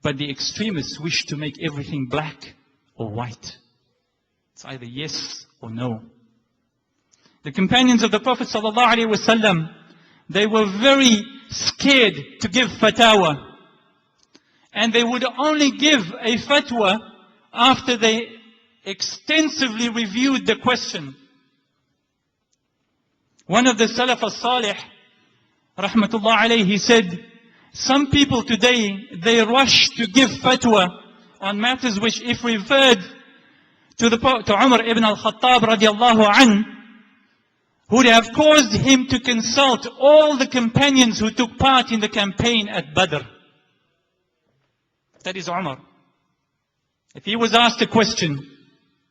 But the extremists wish to make everything black or white. It's either yes or no. The companions of the Prophet ﷺ, they were very scared to give fatwa. And they would only give a fatwa after they extensively reviewed the question. One of the Salaf al-Salih, rahmatullah alayhi, he said, some people today, they rush to give fatwa on matters which, if referred to Umar ibn al-Khattab radiallahu anh, would have caused him to consult all the companions who took part in the campaign at Badr. That is Umar. If he was asked a question,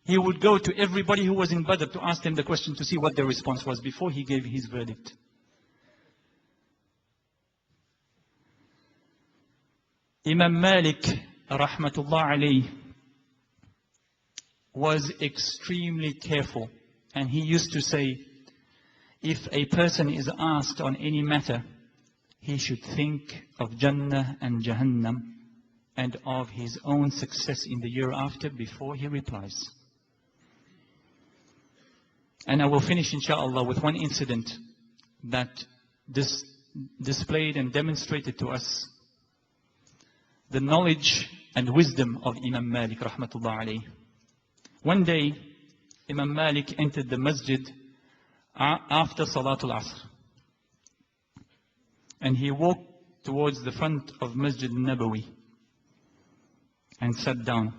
he would go to everybody who was in Badr to ask them the question to see what their response was before he gave his verdict. Imam Malik, rahmatullah alayhi, was extremely careful. And he used to say, if a person is asked on any matter, he should think of Jannah and Jahannam and of his own success in the year after before he replies. And I will finish, inshaAllah, with one incident that displayed and demonstrated to us the knowledge and wisdom of Imam Malik, rahmatullah alayhi. One day, Imam Malik entered the masjid after Salatul Asr. And he walked towards the front of Masjid Nabawi and sat down.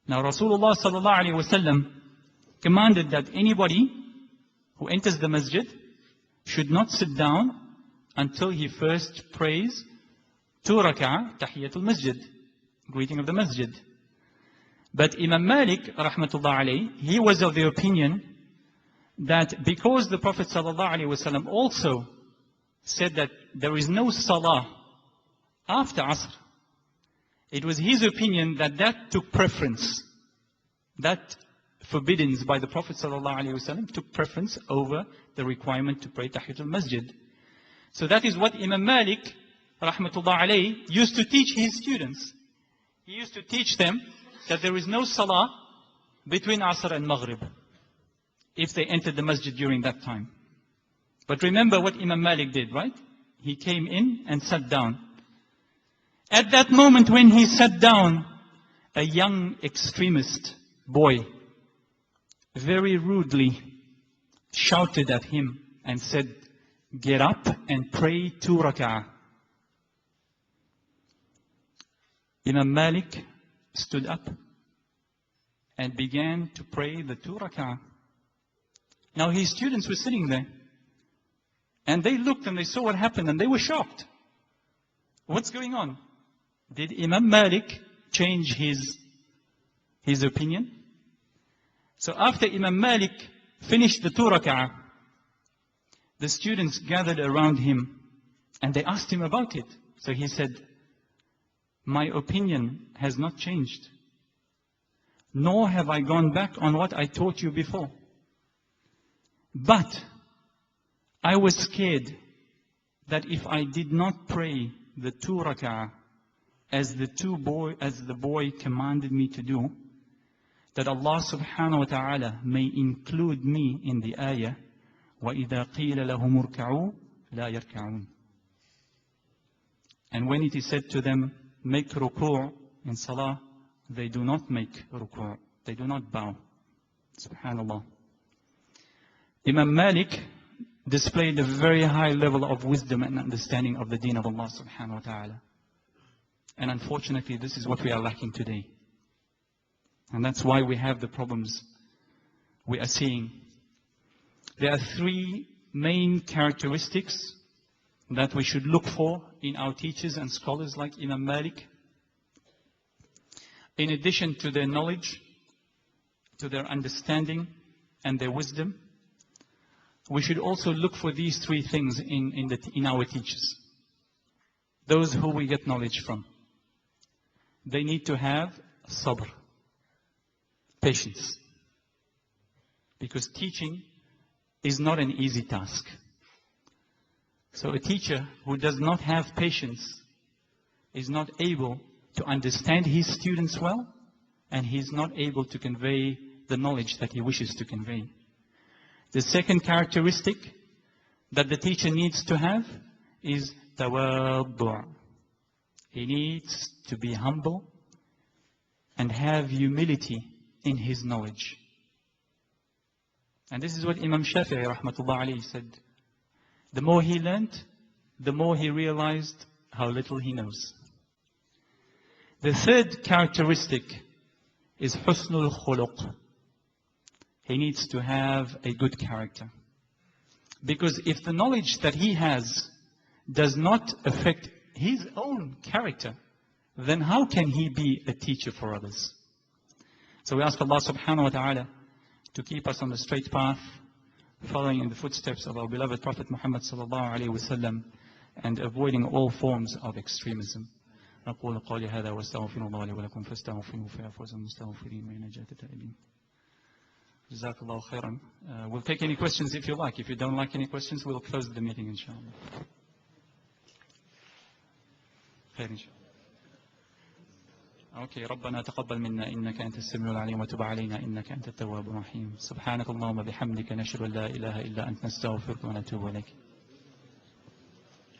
Now Rasulullah sallallahu alaihi wasallam commanded that anybody who enters the masjid should not sit down until he first prays 2 rak'ah tahiyatul masjid, greeting of the masjid. But Imam Malik, rahmatullah alayhi, he was of the opinion that because the Prophet sallallahu alaihi wasallam also said that there is no salah after Asr, it was his opinion that that took preference. That forbiddance by the Prophet ﷺ took preference over the requirement to pray Tahiyatul Masjid. So that is what Imam Malik, rahmatullah alayhi, used to teach his students. He used to teach them that there is no salah between Asr and Maghrib if they entered the masjid during that time. But remember what Imam Malik did, right? He came in and sat down. At that moment when he sat down, a young extremist boy very rudely shouted at him and said, "Get up and pray 2 rak'ah." Imam Malik stood up and began to pray the 2 rak'ah. Now his students were sitting there and they looked and they saw what happened and they were shocked. What's going on? Did Imam Malik change his opinion? So after Imam Malik finished the 2 rak'ah, the students gathered around him and they asked him about it. So he said, "My opinion has not changed, nor have I gone back on what I taught you before. But I was scared that if I did not pray the 2 rak'ah as the boy commanded me to do, that Allah subhanahu wa ta'ala may include me in the ayah, وَإِذَا قِيلَ لَهُمُ ارْكَعُوا لَا يَرْكَعُونَ." And when it is said to them, make ruku' in salah, they do not make ruku', they do not bow. Subhanallah. Imam Malik displayed a very high level of wisdom and understanding of the deen of Allah subhanahu wa ta'ala. And unfortunately, this is what we are lacking today. And that's why we have the problems we are seeing. There are 3 main characteristics that we should look for in our teachers and scholars like Imam Malik. In addition to their knowledge, to their understanding and their wisdom, we should also look for these 3 things in our teachers. Those who we get knowledge from. They need to have sabr, patience. Because teaching is not an easy task. So a teacher who does not have patience is not able to understand his students well, and he's not able to convey the knowledge that he wishes to convey. The second characteristic that the teacher needs to have is tawaddu'. He needs to be humble and have humility in his knowledge. And this is what Imam Shafi'i rahmatullah alayhi said. The more he learned, the more he realized how little he knows. The third characteristic is husnul khuluq. He needs to have a good character. Because if the knowledge that he has does not affect his own character, then how can he be a teacher for others? So we ask Allah subhanahu wa ta'ala to keep us on the straight path, following in the footsteps of our beloved Prophet Muhammad sallallahu alayhi wa sallam, and avoiding all forms of extremism. أقول قولي هذا واستغفر الله لي ولكم فاستغفروه فيفوز المستغفرين ونجاة التائبين. جزاك الله خيرا. We'll take any questions if you like. If you don't like any questions, we'll close the meeting inshallah. خير إن شاء الله. Okay. ربنا تقبل منا إنك أنت السميع العليم وتب علينا إنك أنت التواب الرحيم. سبحانك اللهم بحمدك نشهد أن لا إله إلا أنت نستغفرك ونتوب إليك.